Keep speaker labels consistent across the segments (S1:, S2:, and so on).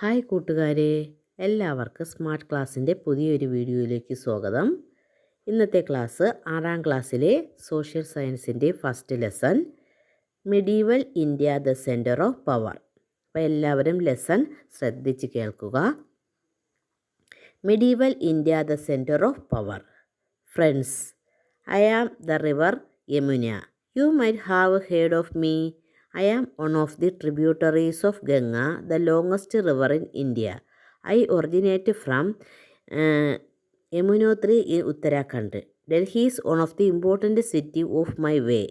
S1: Hi കൂട്ടുകാരെ, എല്ലാവർക്കും smart ക്ലാസ്സിൻ്റെ പുതിയൊരു വീഡിയോയിലേക്ക് സ്വാഗതം. ഇന്നത്തെ ക്ലാസ് 6ാം ക്ലാസ്സിലെ സോഷ്യൽ സയൻസിൻ്റെ first lesson medieval India the centre of power. അപ്പോൾ എല്ലാവരും ലെസൺ ശ്രദ്ധിച്ച് കേൾക്കുക. Medieval India the centre of power. Friends, I am the river Yamuna. You might have heard of me. I am one of the tributaries of Ganga, the longest river in India. I originate from Yamunotri in Uttarakhand. Delhi is one of the important cities of my way.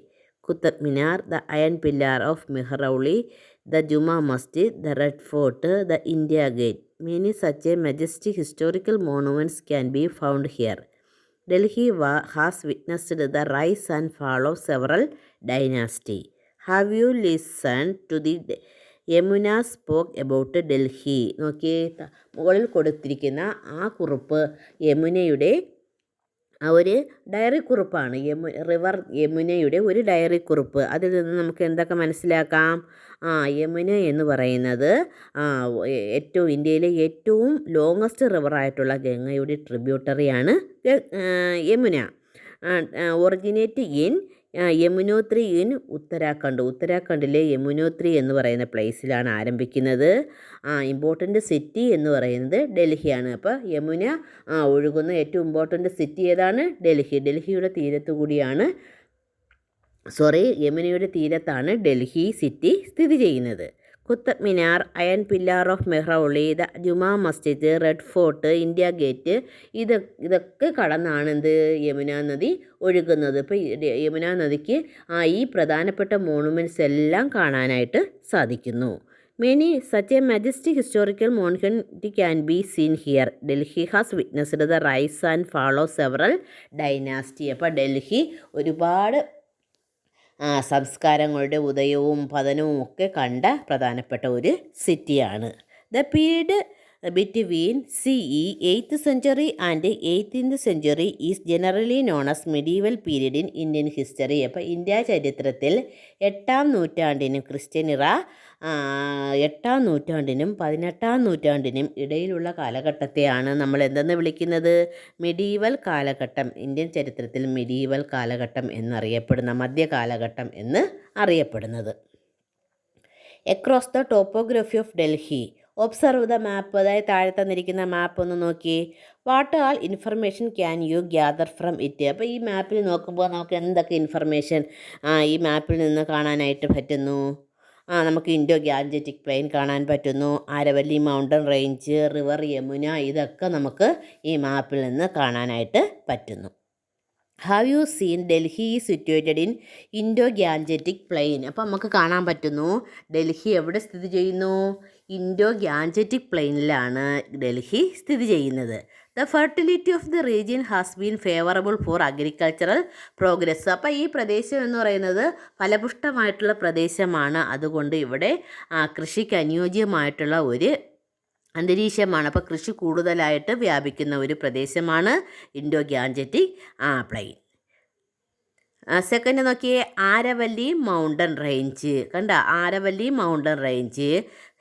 S1: Qutb Minar, the Iron Pillar of Mehrauli, the Juma Masjid, the Red Fort, the India Gate. Many such a majestic historical monuments can be found here. Delhi has witnessed the rise and fall of several dynasties. Have you listened to the Yamuna spoke about Delhi? നോക്കിയേ, മുകളിൽ കൊടുത്തിരിക്കുന്ന ആ കുറിപ്പ് യമുനയുടെ ഒരു diary കുറിപ്പാണ്. River യമുനയുടെ ഒരു diary കുറിപ്പ്. അതിൽ നിന്ന് നമുക്ക് എന്തൊക്കെ മനസ്സിലാക്കാം? യമുന എന്ന് പറയുന്നത് ഇന്ത്യയിലെ ഏറ്റവും ലോങ്ങസ്റ്റ് റിവറായിട്ടുള്ള ഗംഗയുടെ ട്രിബ്യൂട്ടറിയാണ് Yamuna. Originate in Yamunotri in ഉത്തരാഖണ്ഡിലെ യമുനോത്രി എന്ന് പറയുന്ന പ്ലേസിലാണ് ആരംഭിക്കുന്നത്. ഇമ്പോർട്ടൻ്റ് സിറ്റി എന്ന് പറയുന്നത് ഡൽഹിയാണ്. അപ്പോൾ യമുന ഒഴുകുന്ന ഏറ്റവും ഇമ്പോർട്ടൻ്റ് സിറ്റി ഏതാണ്? ഡൽഹിയുടെ തീരത്തു കൂടിയാണ് യമുനയുടെ തീരത്താണ് ഡൽഹി സിറ്റി സ്ഥിതി ചെയ്യുന്നത്. Qutub Minar, iron pillar of Mehrauli, the Jama Masjid, red fort, India gate, ഇതൊക്കെ കടന്നാണ് യമുന നദി ഒഴുകുന്നത്. ഇപ്പോൾ യമുന നദിക്ക് ഈ പ്രധാനപ്പെട്ട മോണുമെൻറ്റ്സ് എല്ലാം കാണാനായിട്ട് സാധിക്കുന്നു. Many such a majestic historical monument can be seen here. Delhi has witnessed the rise and fall of several dynasties. അപ്പോൾ ഡൽഹി ഒരുപാട് സംസ്കാരങ്ങളുടെ ഉദയവും പതനവും ഒക്കെ കണ്ട പ്രധാനപ്പെട്ട ഒരു സിറ്റിയാണ്. The period between CE 8th century and 18th century is generally known as medieval period in Indian history. അപ്പോൾ India ചരിത്രത്തിൽ 8ാം നൂറ്റാണ്ടിനും ക്രിസ്ത്യനിറ 8ാം നൂറ്റാണ്ടിനും 18ാം നൂറ്റാണ്ടിനും ഇടയിലുള്ള കാലഘട്ടത്തെയാണ് നമ്മൾ എന്തെന്ന് വിളിക്കുന്നത്? മെഡീവൽ കാലഘട്ടം. ഇന്ത്യൻ ചരിത്രത്തിൽ മെഡീവൽ കാലഘട്ടം എന്നറിയപ്പെടുന്ന മധ്യകാലഘട്ടം എന്ന് അറിയപ്പെടുന്നത്. Across the topography of Delhi observe the map. അതായത് താഴെ തന്നിരിക്കുന്ന മാപ്പ് ഒന്ന് നോക്കി. What all information can you gather from it. അപ്പോൾ ഈ മാപ്പിൽ നോക്കുമ്പോൾ നമുക്ക് എന്തൊക്കെ ഇൻഫർമേഷൻ ഈ മാപ്പിൽ നിന്ന് കാണാനായിട്ട് പറ്റുന്നു? നമുക്ക് ഇൻഡോ ഗാൻജറ്റിക് പ്ലെയിൻ കാണാൻ പറ്റുന്നു. Aravalli mountain range, river Yamuna, ഇതൊക്കെ നമുക്ക് ഈ മാപ്പിൽ നിന്ന് കാണാനായിട്ട് പറ്റുന്നു. Have you seen Delhi situated in Indo gangetic plain. അപ്പോൾ നമുക്ക് കാണാൻ പറ്റുന്നു ഡൽഹി എവിടെ സ്ഥിതി ചെയ്യുന്നു? ഇൻഡോ ഗാൻജറ്റിക് പ്ലെയിനിലാണ് ഡൽഹി സ്ഥിതി ചെയ്യുന്നത്. The fertility of the region has been favourable for agricultural progress. അപ്പോൾ ഈ പ്രദേശം എന്ന് പറയുന്നത് ഫലപുഷ്ടമായിട്ടുള്ള പ്രദേശമാണ്. അതുകൊണ്ട് ഇവിടെ കൃഷിക്ക് അനുയോജ്യമായിട്ടുള്ള ഒരു അന്തരീക്ഷമാണ്. അപ്പോൾ കൃഷി കൂടുതലായിട്ട് വ്യാപിക്കുന്ന ഒരു പ്രദേശമാണ് ഇൻഡോ ഗാൻജറ്റിക് പ്ലെയിൻ. സെക്കൻഡ് നോക്കിയേ, ആരവല്ലി മൗണ്ടൻ റേഞ്ച്. കണ്ട, Aravalli mountain range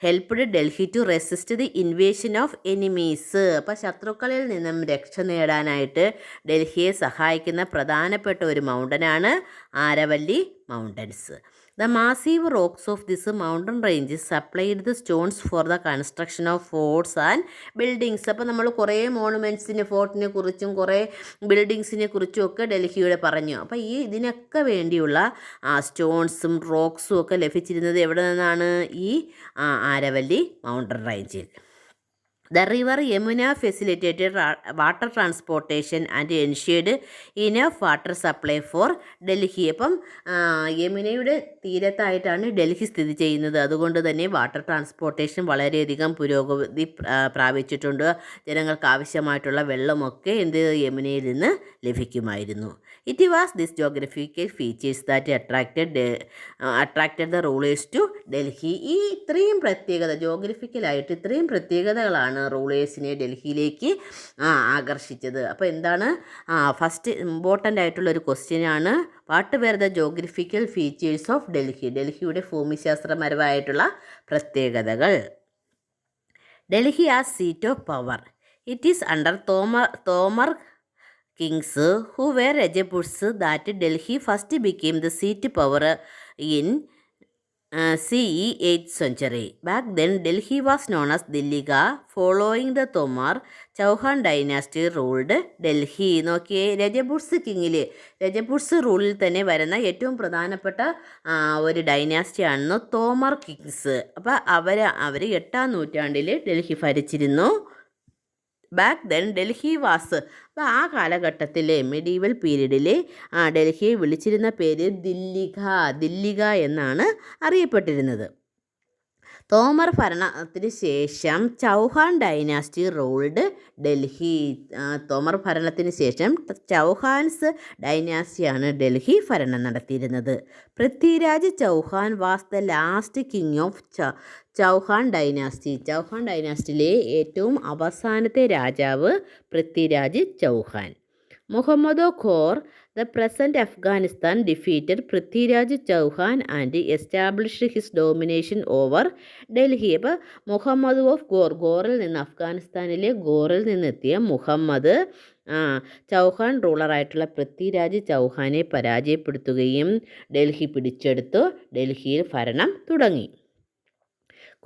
S1: helped Delhi to resist the invasion of enemies. അപ്പോൾ ശത്രുക്കളിൽ നിന്നും രക്ഷ നേടാനായിട്ട് ഡൽഹിയെ സഹായിക്കുന്ന പ്രധാനപ്പെട്ട ഒരു മൗണ്ടനാണ് Aravalli mountains. The massive rocks of this mountain range supplied the stones for the construction of forts and buildings. അപ്പോൾ നമ്മൾ കുറേ മോണുമെൻറ്റ്സിനെ, ഫോർട്ടിനെ കുറിച്ചും കുറേ ബിൽഡിങ്സിനെ കുറിച്ചും ഒക്കെ ഡൽഹിയുടെ പറഞ്ഞു. അപ്പോൾ ഇതിനൊക്കെ വേണ്ടിയുള്ള സ്റ്റോൺസും റോക്സും ഒക്കെ ലഭിച്ചിരുന്നത് എവിടെ നിന്നാണ്? ഈ ആരവല്ലി മൗണ്ടൻ റേഞ്ചിൽ. The river Yamuna facilitated water transportation and ensured enough water supply for Delhi. അപ്പം യമുനയുടെ തീരത്തായിട്ടാണ് ഡൽഹി സ്ഥിതി ചെയ്യുന്നത്. അതുകൊണ്ട് തന്നെ വാട്ടർ ട്രാൻസ്പോർട്ടേഷൻ വളരെയധികം പുരോഗതി പ്രാപിച്ചിട്ടുണ്ട്. ജനങ്ങൾക്ക് ആവശ്യമായിട്ടുള്ള വെള്ളമൊക്കെ യമുനയിൽ നിന്ന് ലഭിക്കുമായിരുന്നു. It was this geographical features that attracted the rulers to Delhi. ഈ ഇത്രയും പ്രത്യേകത, ജോഗ്രഫിക്കലായിട്ട് ഇത്രയും പ്രത്യേകതകളാണ് റൂളേഴ്സിനെ ഡൽഹിയിലേക്ക് ആകർഷിച്ചത്. അപ്പോൾ എന്താണ് ഫസ്റ്റ് ഇമ്പോർട്ടൻ്റ് ആയിട്ടുള്ളൊരു ക്വസ്റ്റ്യനാണ്, what were the geographical features of ഡൽഹിയുടെ ഭൂമിശാസ്ത്രപരമായിട്ടുള്ള പ്രത്യേകതകൾ. Delhi as seat of power. It is under Tomar kings who were Rajputs that Delhi first became the seat power in CE 8th century. Back then, Delhi was known as Dilliga. Following the Tomar Chauhan dynasty ruled Delhi. നോക്കിയേ, രജപുട്സ് റൂളിൽ തന്നെ വരുന്ന ഏറ്റവും പ്രധാനപ്പെട്ട ഒരു ഡൈനാസ്റ്റിയാണെന്ന് Tomar Kings. അപ്പോൾ അവർ 8ാം നൂറ്റാണ്ടിൽ ഡൽഹി ഭരിച്ചിരുന്നു. ബാക്ക് ദെൻ ഡൽഹി വാസ്, അപ്പോൾ ആ കാലഘട്ടത്തിൽ മെഡീവൽ പീരീഡിൽ ഡൽഹിയെ വിളിച്ചിരുന്ന പേര് ദില്ലിക എന്നാണ് അറിയപ്പെട്ടിരുന്നത്. തോമർ ഭരണത്തിന് ശേഷം ചൗഹാൻ ഡൈനാസ്റ്റി റൂൾഡ് ഡൽഹി. തോമർ ഭരണത്തിന് ശേഷം ചൗഹാൻസ് ഡൈനാസ്റ്റിയാണ് ഡൽഹി ഭരണം നടത്തിയിരുന്നത്. Prithviraj Chauhan was the last king of Chauhan dynasty. Chauhan ഡൈനാസ്റ്റിയിലെ ഏറ്റവും അവസാനത്തെ രാജാവ് Prithviraj Chauhan. Muhammad Ghor, the present Afghanistan, defeated Prithviraj Chauhan and established his domination over Delhi. അപ്പോൾ മുഹമ്മദ് ഓഫ് ഗോറിൽ നിന്ന്, അഫ്ഗാനിസ്ഥാനിലെ ഗോറിൽ നിന്നെത്തിയ മുഹമ്മദ് ചൗഹാൻ റൂളറായിട്ടുള്ള പൃഥ്വിരാജ് ചൗഹാനെ പരാജയപ്പെടുത്തുകയും ഡൽഹി പിടിച്ചെടുത്തു. ഡൽഹിയിൽ ഭരണം തുടങ്ങി.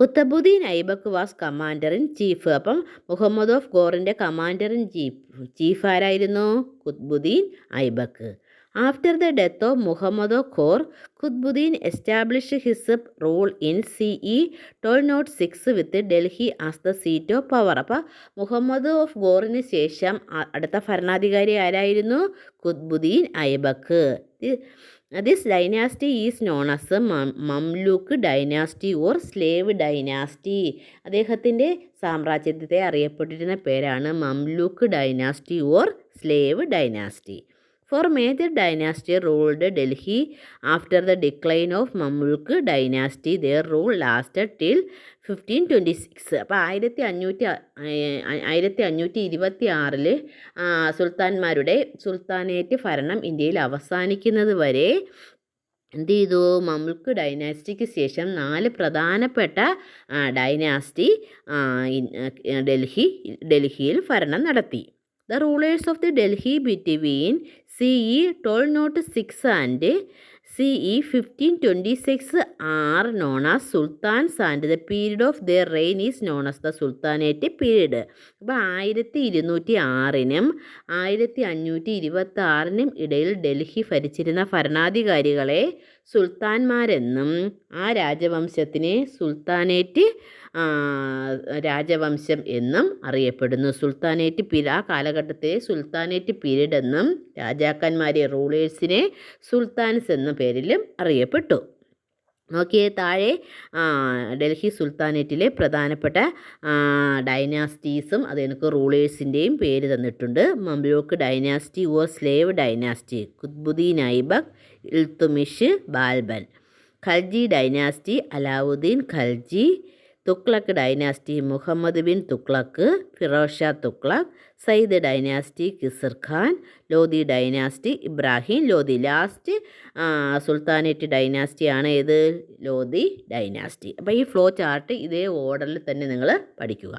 S1: Qutbuddin Aibak was commander in chief. അപ്പം മുഹമ്മദ് ഓഫ് ഗോറിൻ്റെ കമാൻഡർ ഇൻ ചീഫ് ആരായിരുന്നു? Qutbuddin Aibak. After the death of Muhammad of Ghor, Qutbuddin establish his rule in CE 1206 with Delhi as the seat of power. അപ്പം മുഹമ്മദ് ഓഫ് ഗോറിന് ശേഷം അടുത്ത ഭരണാധികാരി ആരായിരുന്നു? Qutbuddin Aibak. This dynasty is known as Mamluk dynasty or slave dynasty. അദ്ദേഹത്തിൻ്റെ സാമ്രാജ്യത്തെ അറിയപ്പെട്ടിരുന്ന പേരാണ് Mamluk dynasty or slave dynasty. Four major dynasty ruled Delhi after the decline of Mamluk dynasty their rule lasted till 1526. അപ്പോൾ 1526 സുൽത്താൻമാരുടെ സുൽത്താനേറ്റ് ഭരണം ഇന്ത്യയിൽ അവസാനിക്കുന്നത് വരെ എന്ത് ചെയ്തു? മംലൂക്ക് ഡൈനാസ്റ്റിക്ക് ശേഷം 4 പ്രധാനപ്പെട്ട ഡൈനാസ്റ്റി ഡൽഹിയിൽ ഭരണം നടത്തി. The rulers of the Delhi between CE 1206 and CE 1526 are known as sultans and the period of their reign is known as the Sultanate period. അപ്പോൾ 1206-നും 1526-നും ഇടയിൽ ഡൽഹി ഭരിച്ചിരുന്ന ഭരണാധികാരികളെ സുൽത്താൻമാരെന്നും ആ രാജവംശത്തിനെ സുൽത്താനേറ്റ് രാജവംശം എന്നും അറിയപ്പെടുന്നു. ആ കാലഘട്ടത്തെ സുൽത്താനേറ്റ് പീരീഡ് എന്നും രാജാക്കന്മാരെ റൂളേഴ്സിനെ സുൽത്താൻസ് എന്ന പേരിലും അറിയപ്പെട്ടു. നോക്കിയേ, താഴെ ഡൽഹി സുൽത്താനേറ്റിലെ പ്രധാനപ്പെട്ട ഡൈനാസ്റ്റീസും അതെനിക്ക് റൂളേഴ്സിൻ്റെയും പേര് തന്നിട്ടുണ്ട്. Mamluk dynasty or slave dynasty Qutbuddin Aibak, Iltutmish Balban. Khalji dynasty Alauddin Khalji. Tughlaq dynasty Muhammad bin Tughlaq, Firoz Shah Tughlaq. Sayyid dynasty Khizr Khan. Lodi dynasty Ibrahim Lodi. Last sultanate ഡൈനാസ്റ്റിയാണ് ഏത്? ലോധി ഡൈനാസ്റ്റി. അപ്പോൾ ഈ ഫ്ലോ ചാർട്ട് ഇതേ ഓർഡറിൽ തന്നെ നിങ്ങൾ പഠിക്കുക.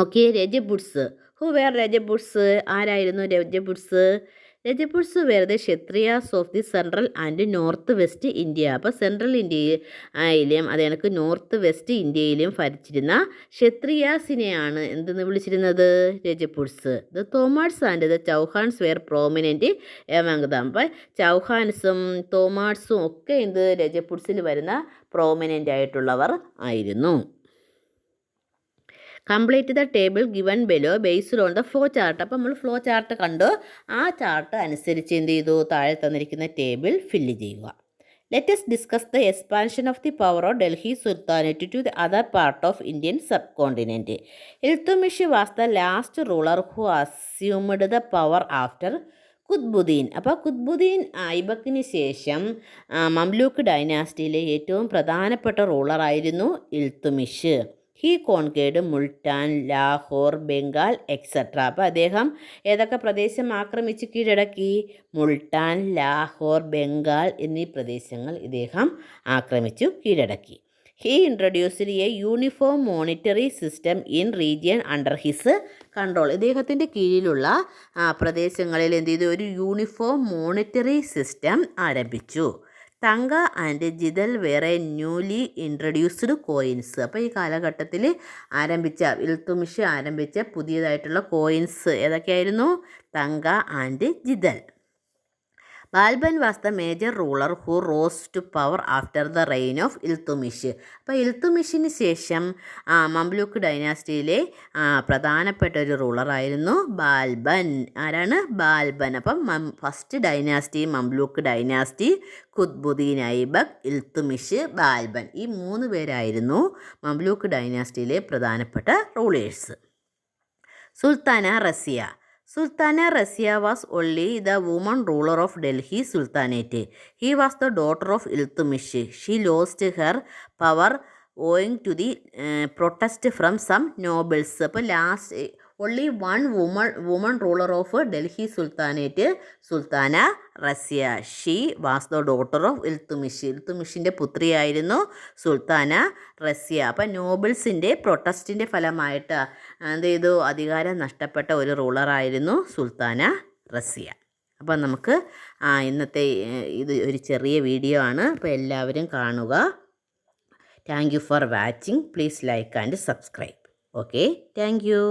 S1: Okay, Rajputs. Who were Rajputs? ആരായിരുന്നു Rajputs? Rajputs were the Kshatriyas of the central and north west India. അപ്പോൾ സെൻട്രൽ ഇന്ത്യയിലും അത് കണക്ക് നോർത്ത് വെസ്റ്റ് ഇന്ത്യയിലും ഭരിച്ചിരുന്ന ക്ഷത്രിയാസിനെയാണ് എന്തെന്ന് വിളിച്ചിരുന്നത്? Rajputs. The Tomars and the Chauhans were prominent among them. അപ്പോൾ ചൗഹാൻസും തോമാർസും ഒക്കെ എന്ത് രജപുട്സിൽ വരുന്ന പ്രോമിനൻ്റ് ആയിട്ടുള്ളവർ ആയിരുന്നു. Complete the table given below based on the flow chart. അപ്പോൾ നമ്മൾ ഫ്ലോ ചാർട്ട് കണ്ടു. ആ ചാർട്ട് അനുസരിച്ച് എന്ത് ചെയ്തു? താഴെ തന്നിരിക്കുന്ന ടേബിൾ ഫില്ല് ചെയ്യുക. Let us discuss the expansion of the power of Delhi Sultanate to the other part of Indian subcontinent. Iltutmish was the last ruler who assumed the power after Qutbuddin. അപ്പോൾ കുത്ബുദ്ദീൻ ഐബക്കിന് ശേഷം മംലൂക്ക് ഡൈനാസ്റ്റിയിലെ ഏറ്റവും പ്രധാനപ്പെട്ട റൂളറായിരുന്നു Iltutmish. He conquered Multan, Lahore, Bengal etcetera. അപ്പോൾ അദ്ദേഹം ഏതൊക്കെ പ്രദേശം ആക്രമിച്ച് കീഴടക്കി? മുൾട്ടാൻ, ലാഹോർ, ബംഗാൾ എന്നീ പ്രദേശങ്ങൾ ഇദ്ദേഹം ആക്രമിച്ചു കീഴടക്കി. He introduced A uniform monetary system in region under his control. ഇദ്ദേഹത്തിൻ്റെ കീഴിലുള്ള പ്രദേശങ്ങളിൽ എന്ത് ചെയ്തു, ഒരു യൂണിഫോം മോണിറ്ററി സിസ്റ്റം ആരംഭിച്ചു. തങ്ക ആൻഡ് ജിതൽ വേറെ ന്യൂലി ഇൻട്രൊഡ്യൂസ്ഡ് കോയിൻസ്. അപ്പോൾ ഈ കാലഘട്ടത്തിൽ ഇൽത്തുമിഷ് ആരംഭിച്ച പുതിയതായിട്ടുള്ള കോയിൻസ് ഏതൊക്കെയായിരുന്നു? Tanka and jital. Balban was the major ruler who rose to power after the reign of Iltutmish. അപ്പോൾ ഇൽത്തുമിഷിന് ശേഷം മംലൂക്ക് ഡൈനാസ്റ്റിയിലെ പ്രധാനപ്പെട്ട ഒരു റൂളറായിരുന്നു ബാൽബൻ. ആരാണ്? ബാൽബൻ. അപ്പം first dynasty Mamluk dynasty, Qutbuddin Aibak, Iltutmish, Balban, ഈ 3 പേരായിരുന്നു മംലൂക്ക് ഡൈനാസ്റ്റിയിലെ പ്രധാനപ്പെട്ട rulers. Sultana Razia. Sultana Razia was only the woman ruler of Delhi Sultanate. He was the daughter of Iltutmish. She lost her power owing to the protest from some nobles. അപ്പോൾ last only one woman ruler of Delhi Sultanate, Sultana Razia. She was the daughter of Iltutmish. ഇൽത്തുമിഷിൻ്റെ പുത്രിയായിരുന്നു സുൽത്താന റസിയ. അപ്പം നോബിൾസിൻ്റെ പ്രൊട്ടസ്റ്റിൻ്റെ ഫലമായിട്ട് എന്ത് ചെയ്തു, അധികാരം നഷ്ടപ്പെട്ട ഒരു റൂളറായിരുന്നു സുൽത്താന റസിയ. അപ്പം നമുക്ക് ഇന്നത്തെ ഇത് ഒരു ചെറിയ വീഡിയോ ആണ്. അപ്പോൾ എല്ലാവരും കാണുക. Thank you for watching. Please like and subscribe. Okay, thank you.